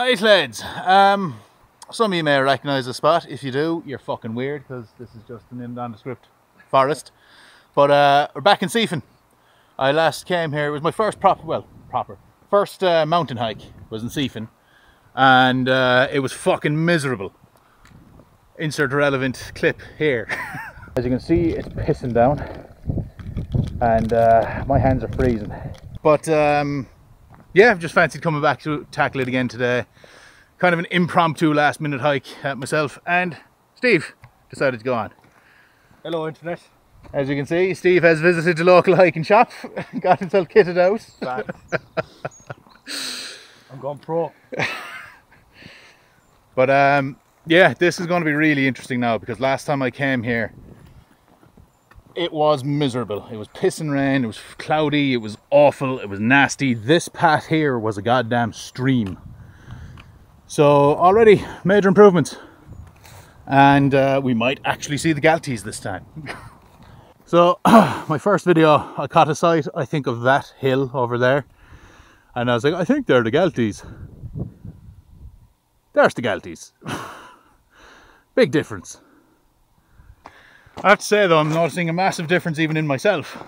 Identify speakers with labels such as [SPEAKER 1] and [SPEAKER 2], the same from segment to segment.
[SPEAKER 1] Right lads, some of you may recognise the spot. If you do, you're fucking weird because this is just an nondescript forest. But we're back in Seafin. I last came here, it was my first first mountain hike was in Seafin, and it was fucking miserable. Insert relevant clip here. As you can see, it's pissing down and my hands are freezing. But yeah, I've just fancied coming back to tackle it again today. Kind of an impromptu last minute hike myself, and Steve decided to go on.
[SPEAKER 2] Hello internet.
[SPEAKER 1] As you can see, Steve has visited the local hiking shop, got himself kitted out.
[SPEAKER 2] I'm going pro.
[SPEAKER 1] But yeah, this is going to be really interesting now, because last time I came here it was miserable. It was pissing rain, it was cloudy, it was awful, it was nasty. This path here was a goddamn stream. So already major improvements, and we might actually see the Galties this time. So my first video, I caught a sight, I think, of that hill over there, and I was like, I think they're the Galties. There's the Galties. Big difference. I have to say though, I'm noticing a massive difference even in myself.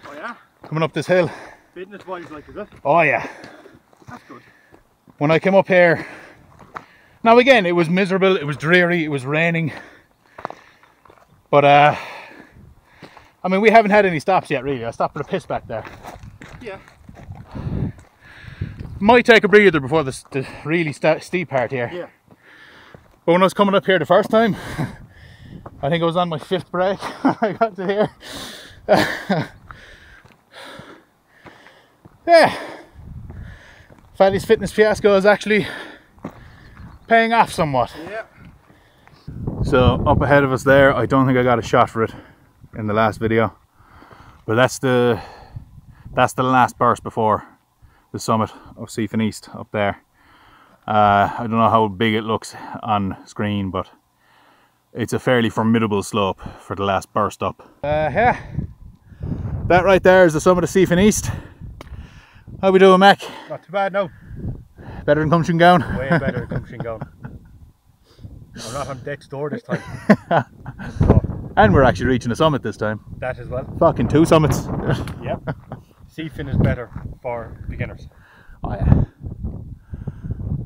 [SPEAKER 2] Oh yeah?
[SPEAKER 1] Coming up this hill.
[SPEAKER 2] Fitness wise, like, is it?
[SPEAKER 1] Oh yeah.
[SPEAKER 2] That's good.
[SPEAKER 1] When I came up here, now again, it was miserable, it was dreary, it was raining. But I mean, we haven't had any stops yet really. I stopped for a piss back there.
[SPEAKER 2] Yeah.
[SPEAKER 1] Might take a breather before the really steep part here.
[SPEAKER 2] Yeah.
[SPEAKER 1] But when I was coming up here the first time, I think I was on my 5th break when I got to here. Yeah. Faddy's fitness fiasco is actually paying off somewhat.
[SPEAKER 2] Yeah.
[SPEAKER 1] So up ahead of us there, I don't think I got a shot for it in the last video, but that's the last burst before the summit of Seafin East up there. I don't know how big it looks on screen, but it's a fairly formidable slope for the last burst up. Yeah, that right there is the summit of Seafin East. How we doing, Mac?
[SPEAKER 2] Not too bad, no.
[SPEAKER 1] Better than Cumshingown?
[SPEAKER 2] Way better than Cumshingown. I'm not on death's door this time. So,
[SPEAKER 1] and we're actually reaching a summit this time.
[SPEAKER 2] that as well.
[SPEAKER 1] Fucking 2 summits.
[SPEAKER 2] Yep. Seafin is better for beginners.
[SPEAKER 1] Oh yeah.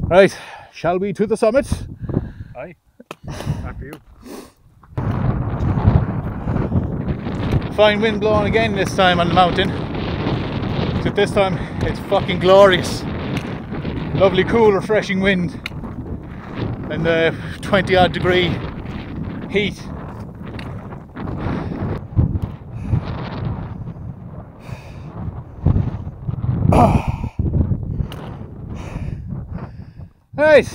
[SPEAKER 1] Right, shall we to the summit?
[SPEAKER 2] Aye. After you.
[SPEAKER 1] Fine wind blowing again this time on the mountain. Except this time it's fucking glorious. Lovely, cool, refreshing wind. And the 20 odd degree heat. Right,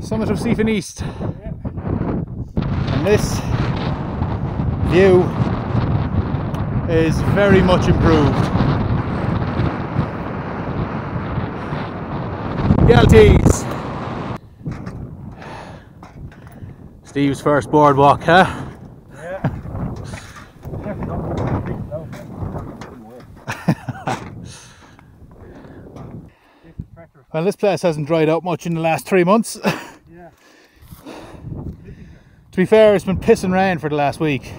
[SPEAKER 1] summit of Seafin East, and this view is very much improved. Galties! Steve's first boardwalk, huh?
[SPEAKER 2] Yeah.
[SPEAKER 1] Well, this place hasn't dried out much in the last 3 months.
[SPEAKER 2] Yeah.
[SPEAKER 1] To be fair, it's been pissing rain for the last week,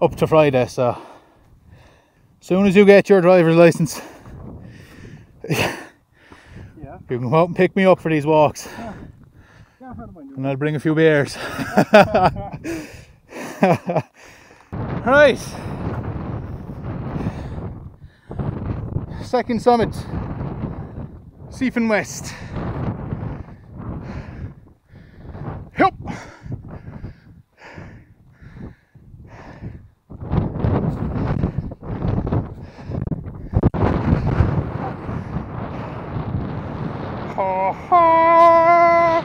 [SPEAKER 1] up to Friday, so as soon as you get your driver's license,
[SPEAKER 2] Yeah.
[SPEAKER 1] you can come out and pick me up for these walks.
[SPEAKER 2] Yeah. Yeah, I've heard about you.
[SPEAKER 1] And I'll bring a few beers. Right, second summit, Seafin West. Yup. Ha ha.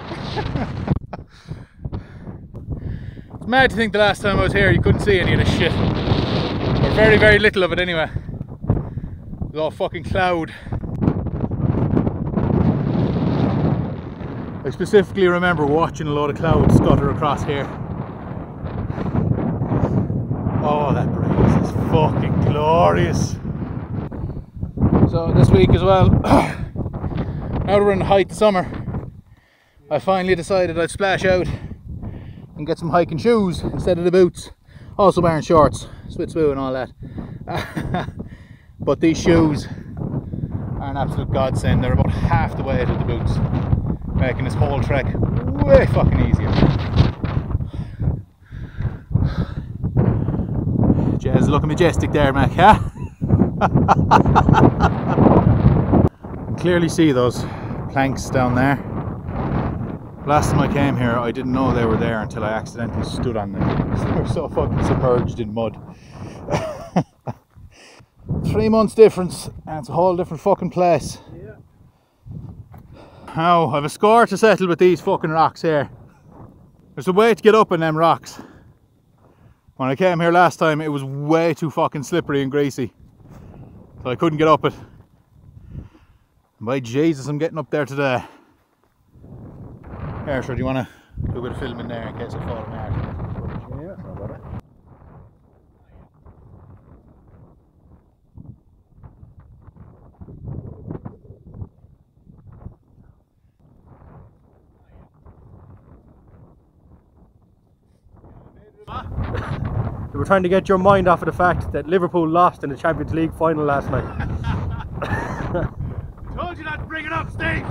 [SPEAKER 1] It's mad to think the last time I was here you couldn't see any of this shit. Or very, very little of it anyway. It was all fucking cloud. I specifically remember watching a load of clouds scutter across here. Oh, that breeze is fucking glorious. So this week as well, now that we're in the height of summer, I finally decided I'd splash out and get some hiking shoes instead of the boots. Also wearing shorts, switch-swoo and all that. But these shoes are an absolute godsend. They're about half the weight of the boots, making this whole trek way fucking easier. Jez looking majestic there, Mac, huh? You can clearly see those planks down there. Last time I came here, I didn't know they were there until I accidentally stood on them. They were so fucking submerged in mud. 3 months difference, and it's a whole different fucking place.
[SPEAKER 2] Yeah.
[SPEAKER 1] Now, I've a score to settle with these fucking rocks here. There's a way to get up on them rocks. When I came here last time, it was way too fucking slippery and greasy, so I couldn't get up it. And by Jesus, I'm getting up there today. Here, sure, do you want to do a bit of filming there in case I fall apart?
[SPEAKER 2] Yeah, no bother. They were trying to get your mind off of the fact that Liverpool lost in the Champions League final last night.
[SPEAKER 1] Told you not to bring it up, Steve!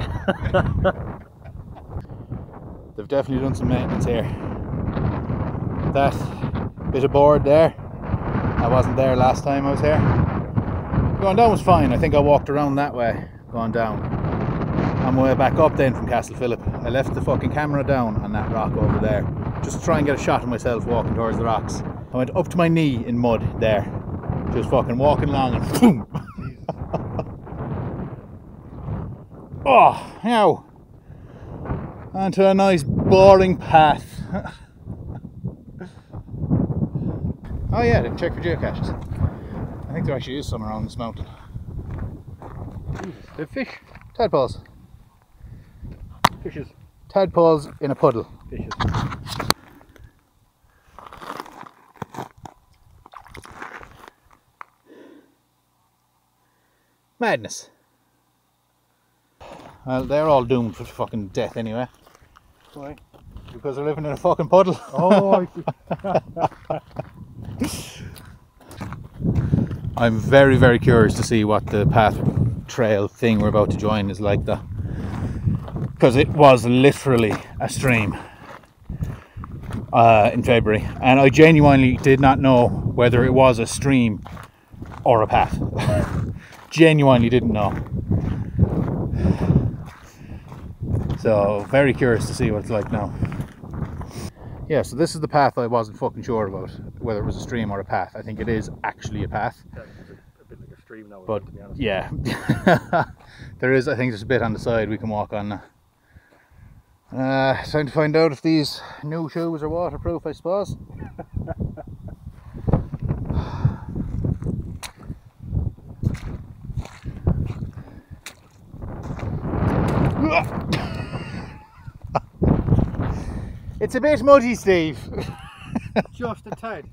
[SPEAKER 1] They've definitely done some maintenance here. That bit of board there, I wasn't there last time I was here. Going down was fine. I think I walked around that way, going down. On my way back up then from Castle Phillip, I left the fucking camera down on that rock over there, just to try and get a shot of myself walking towards the rocks. I went up to my knee in mud there, just fucking walking along and boom! Oh, now onto a nice boring path. Oh yeah, didn't check for geocaches. I think there actually is some around this mountain.
[SPEAKER 2] The fish.
[SPEAKER 1] Tadpoles.
[SPEAKER 2] Fishes.
[SPEAKER 1] Tadpoles in a puddle.
[SPEAKER 2] Fishes.
[SPEAKER 1] Madness. Well, they're all doomed for fucking death anyway.
[SPEAKER 2] Why?
[SPEAKER 1] Because they're living in a fucking puddle.
[SPEAKER 2] Oh, I see.
[SPEAKER 1] I'm very, very curious to see what the path trail thing we're about to join is like, though. Because it was literally a stream in February, and I genuinely did not know whether it was a stream or a path. Genuinely didn't know. So very curious to see what it's like now. Yeah, so this is the path I wasn't fucking sure about, whether it was a stream or a path. I think it is actually a path.
[SPEAKER 2] Yeah, it's a bit like a stream now,
[SPEAKER 1] But
[SPEAKER 2] to be honest.
[SPEAKER 1] yeah, there is, I think there's a bit on the side we can walk on now. Time to find out if these new shoes are waterproof, I suppose. It's a bit muddy, Steve.
[SPEAKER 2] Just a tad.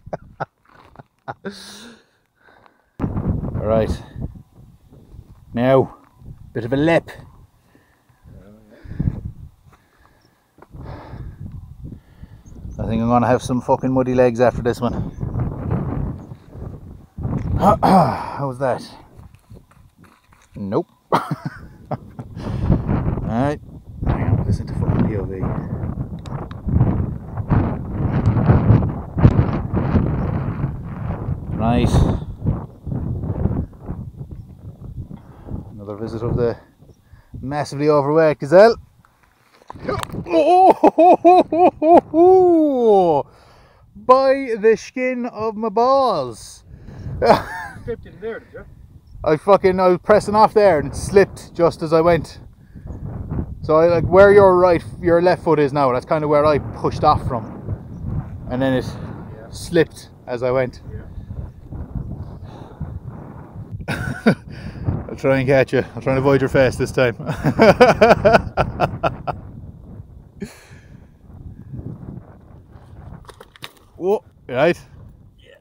[SPEAKER 1] Alright. Now, bit of a lip. I think I'm gonna have some fucking muddy legs after this one. How was that? Nope. Alright. Hang on, put this into fucking POV. Right. Another visit of the massively overweight gazelle. Oh, by the skin of my balls.
[SPEAKER 2] Slipped in there, did you?
[SPEAKER 1] I was pressing off there and it slipped just as I went. So I like where your left foot is now, that's kind of where I pushed off from. And then it slipped as I went. I'll try and catch you. I'll try and avoid your face this time. Oh, you right?
[SPEAKER 2] Yeah.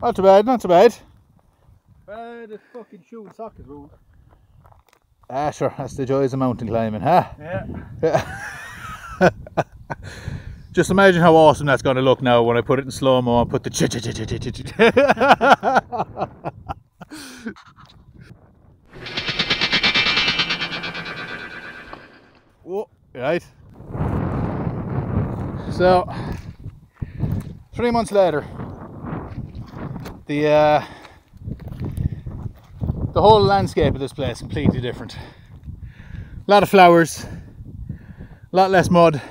[SPEAKER 1] Not too bad, not too bad.
[SPEAKER 2] The fucking shoe and sock is ruined.
[SPEAKER 1] Ah, sure, that's the joys of mountain climbing, huh?
[SPEAKER 2] Yeah.
[SPEAKER 1] Just imagine how awesome that's going to look now when I put it in slow-mo and put the Whoa, right. So, 3 months later, the whole landscape of this place is completely different. A lot of flowers, a lot less mud,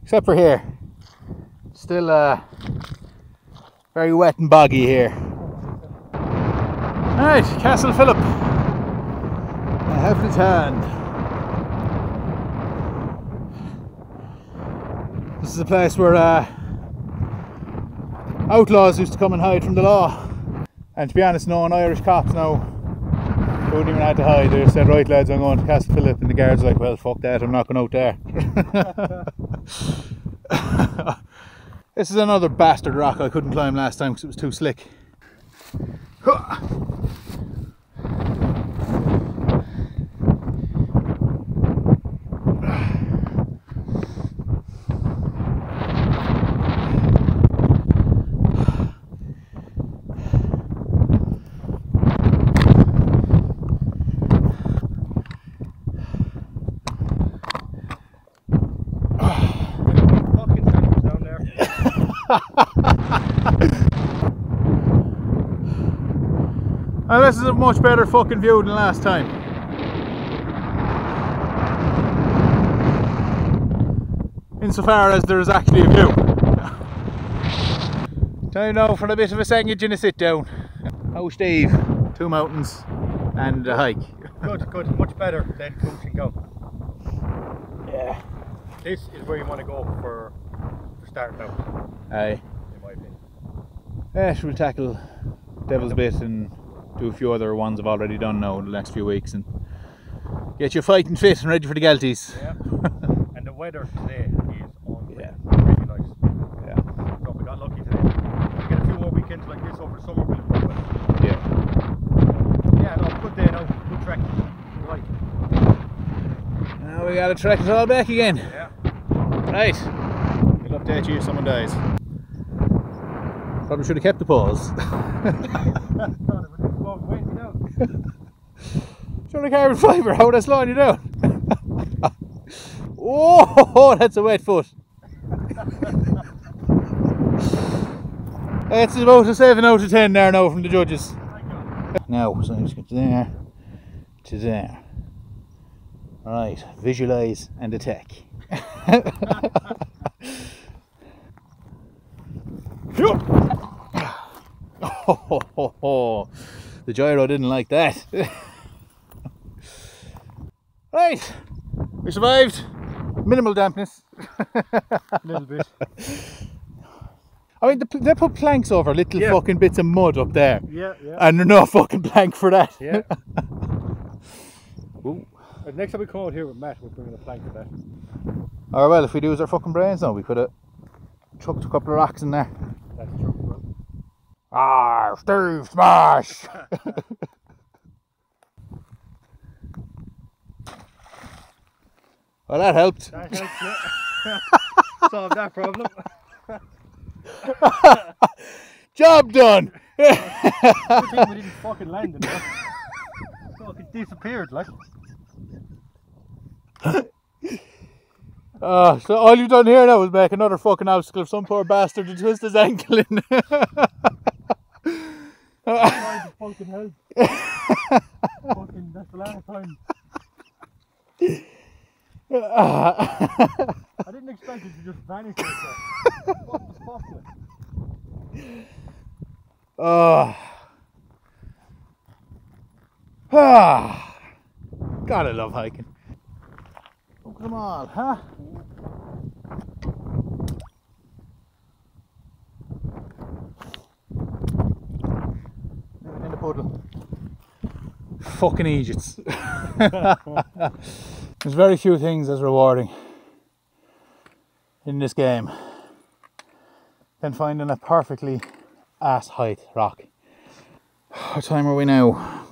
[SPEAKER 1] except for here. Still very wet and boggy here. Alright, Castle Philip. I have returned. This is a place where outlaws used to come and hide from the law. And to be honest, no, Irish cops now wouldn't even have to hide. They said, right lads, I'm going to Castle Philip, and the guards were like, well, fuck that, I'm not going out there. This is another bastard rock I couldn't climb last time because it was too slick. Well, this is a much better fucking view than last time. Insofar as there is actually a view. Time now for a bit of a sandwich and a sit down. How's Steve? 2 mountains and a hike.
[SPEAKER 2] Good, good. Much better than Coach and Go.
[SPEAKER 1] Yeah.
[SPEAKER 2] This is where you want to go for starting out.
[SPEAKER 1] Aye.
[SPEAKER 2] In my opinion.
[SPEAKER 1] Yeah, we'll tackle Devil's Bit and do a few other ones I've already done now in the next few weeks and get you fighting fit and ready for the Galties.
[SPEAKER 2] Yeah. And the weather today is unreal.
[SPEAKER 1] Yeah.
[SPEAKER 2] Really nice.
[SPEAKER 1] Yeah.
[SPEAKER 2] So we got lucky today. We get a few more weekends like this over the summer, we'll improve it.
[SPEAKER 1] Yeah.
[SPEAKER 2] Yeah, no, good day now. Good trek. Right.
[SPEAKER 1] Now we gotta trek it all back again.
[SPEAKER 2] Yeah.
[SPEAKER 1] Right. We'll update you if someone dies. Probably should have kept the pause. Show the carbon fibre, how would I slowing you down? Oh, that's a wet foot. It's about a 7 out of 10 there now from the judges. Now, so let's get to there, to there. Right, visualise and attack. Oh, the gyro didn't like that. Right, we survived. Minimal dampness.
[SPEAKER 2] A little bit.
[SPEAKER 1] I mean, they put planks over little fucking bits of mud up there.
[SPEAKER 2] Yeah, yeah.
[SPEAKER 1] And they're no fucking plank for that.
[SPEAKER 2] Yeah.
[SPEAKER 1] Ooh.
[SPEAKER 2] Next time we come out here with Matt, we'll bring in a plank for that.
[SPEAKER 1] Or well, if we use our fucking brains now, we could have chucked a couple of rocks in there.
[SPEAKER 2] That's true. Well.
[SPEAKER 1] Ah, Steve, smash! Well, that helped.
[SPEAKER 2] That helps, yeah. Solve that problem.
[SPEAKER 1] Job done!
[SPEAKER 2] Good thing we didn't fucking land in there. Fucking disappeared, like.
[SPEAKER 1] So all you've done here now is make another fucking obstacle for some poor bastard to twist his ankle in.
[SPEAKER 2] Trying to fucking help. Fucking, that's the last time. I didn't expect it to just vanish like that. What the fuck?
[SPEAKER 1] God, I love hiking. Look at them all, huh? In the puddle. Fucking Egypts. There's very few things as rewarding in this game than finding a perfectly ass height rock. What time are we now?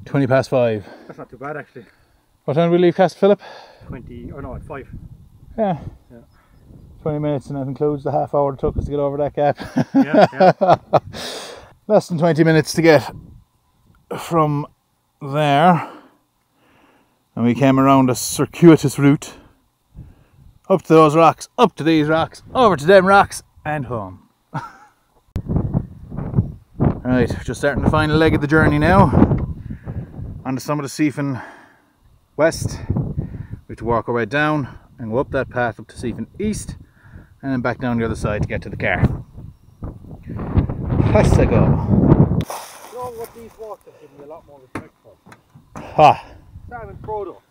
[SPEAKER 1] 20 past 5.
[SPEAKER 2] That's not too bad actually.
[SPEAKER 1] What time do we leave Castle Philip?
[SPEAKER 2] 20, or no, at 5.
[SPEAKER 1] Yeah.
[SPEAKER 2] Yeah.
[SPEAKER 1] 20 minutes, and that includes the half hour it took us to get over that gap.
[SPEAKER 2] Yeah.
[SPEAKER 1] Less than 20 minutes to get from there. And we came around a circuitous route. Up to those rocks, up to these rocks, over to them rocks, and home. Right, just starting the final leg of the journey now. On the summit of Seafen West. We have to walk our way down and go up that path up to Seafen East, and then back down the other side to get to the car. Let's go.
[SPEAKER 2] You know what these walks have given me a lot more respect for?
[SPEAKER 1] Ah.
[SPEAKER 2] Sam and Frodo.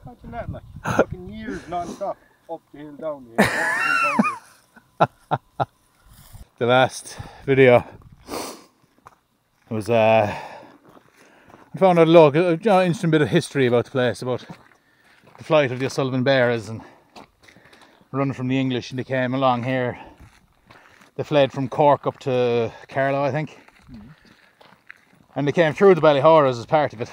[SPEAKER 2] Imagine that, like, fucking years non-stop. Up the hill, down the hill, up the hill, down the hill.
[SPEAKER 1] The last video was I found out an interesting bit of history about the place, about the flight of the O'Sullivan Bears and running from the English, and they came along here. They fled from Cork up to Carlow, I think. And they came through the Ballyhauras as part of it.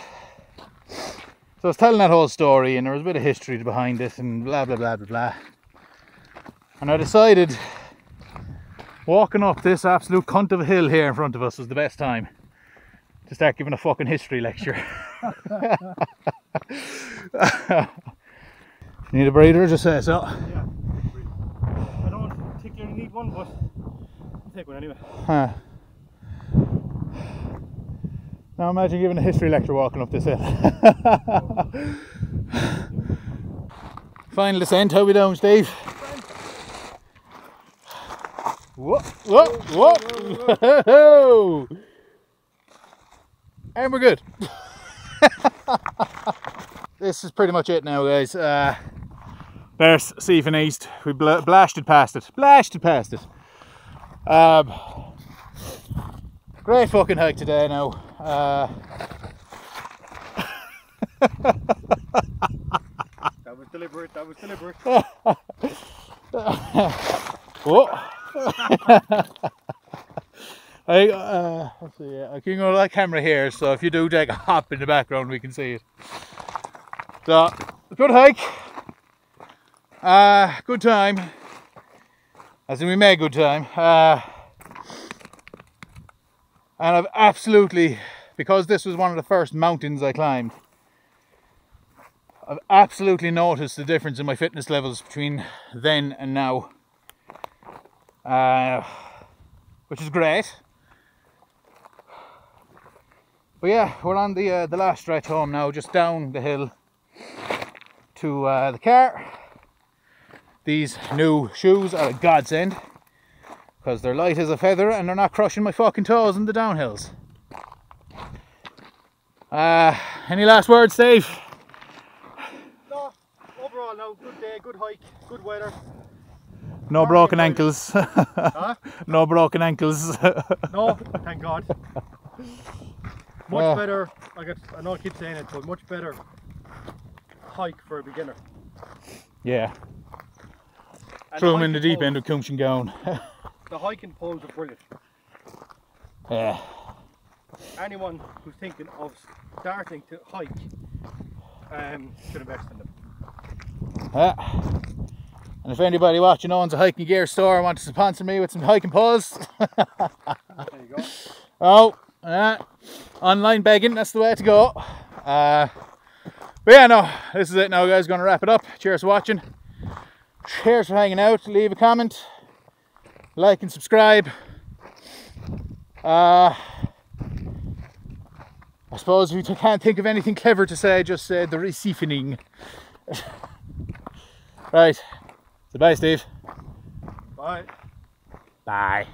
[SPEAKER 1] So I was telling that whole story, and there was a bit of history behind it, and blah blah blah blah blah. And I decided walking up this absolute cunt of a hill here in front of us was the best time to start giving a fucking history lecture. Need a breather? Just say so.
[SPEAKER 2] Yeah. I don't particularly need one, but I'll take one anyway.
[SPEAKER 1] Huh. Now imagine giving a history lecture walking up this hill. Final descent, how we down, Steve? Whoa, whoa, whoa! And we're good. This is pretty much it now, guys. There's Seafen East. We blasted past it. Blasted past it. Great fucking hike today now.
[SPEAKER 2] That was deliberate, that was deliberate.
[SPEAKER 1] Whoa. Let's see, I can go to that camera here, so if you do take a hop in the background we can see it. So, good hike. Good time. As in we made good time. And I've absolutely, because this was one of the first mountains I climbed, I've absolutely noticed the difference in my fitness levels between then and now. Which is great. But yeah, we're on the last stretch home now, just down the hill to the car. These new shoes are a godsend, because they're light as a feather and they're not crushing my fucking toes in the downhills. Any last words, Steve?
[SPEAKER 2] No, overall no, good day, good hike, good weather.
[SPEAKER 1] No broken ankles.
[SPEAKER 2] Huh?
[SPEAKER 1] No broken ankles.
[SPEAKER 2] No, thank God. Much better, I know I keep saying it, but much better hike for a beginner.
[SPEAKER 1] Yeah.
[SPEAKER 2] And
[SPEAKER 1] Throw him in the deep end of Cumshingown.
[SPEAKER 2] The hiking poles are brilliant.
[SPEAKER 1] Yeah.
[SPEAKER 2] Anyone who's thinking of starting to hike should invest in them.
[SPEAKER 1] And if anybody watching owns a hiking gear store and wants to sponsor me with some hiking poles,
[SPEAKER 2] There you go.
[SPEAKER 1] oh, online begging, that's the way to go. But yeah, no, this is it now, guys. Gonna wrap it up. Cheers for watching. Cheers for hanging out. Leave a comment, like and subscribe. I suppose if you can't think of anything clever to say, just say the receiving. Right. So bye, Steve.
[SPEAKER 2] Bye.
[SPEAKER 1] Bye.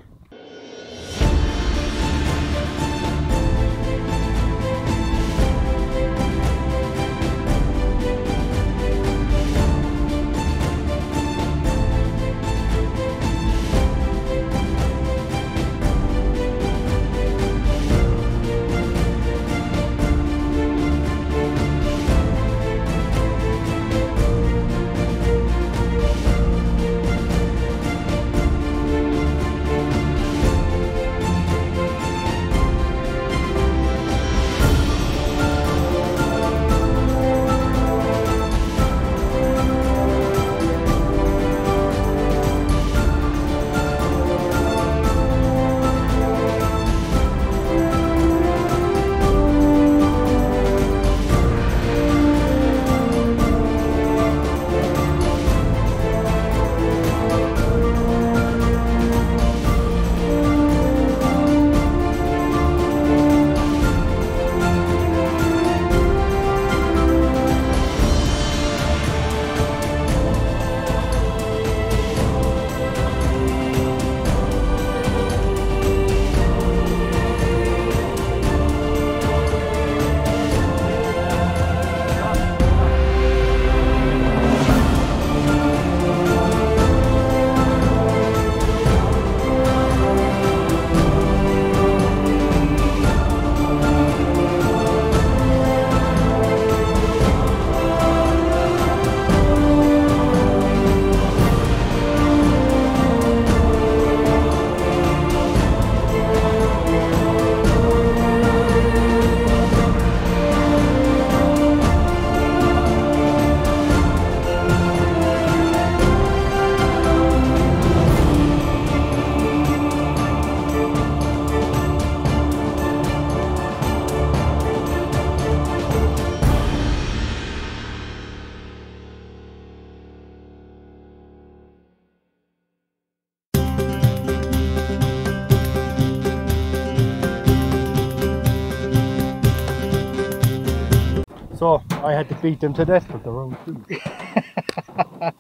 [SPEAKER 2] So I had to beat them to death with the round two.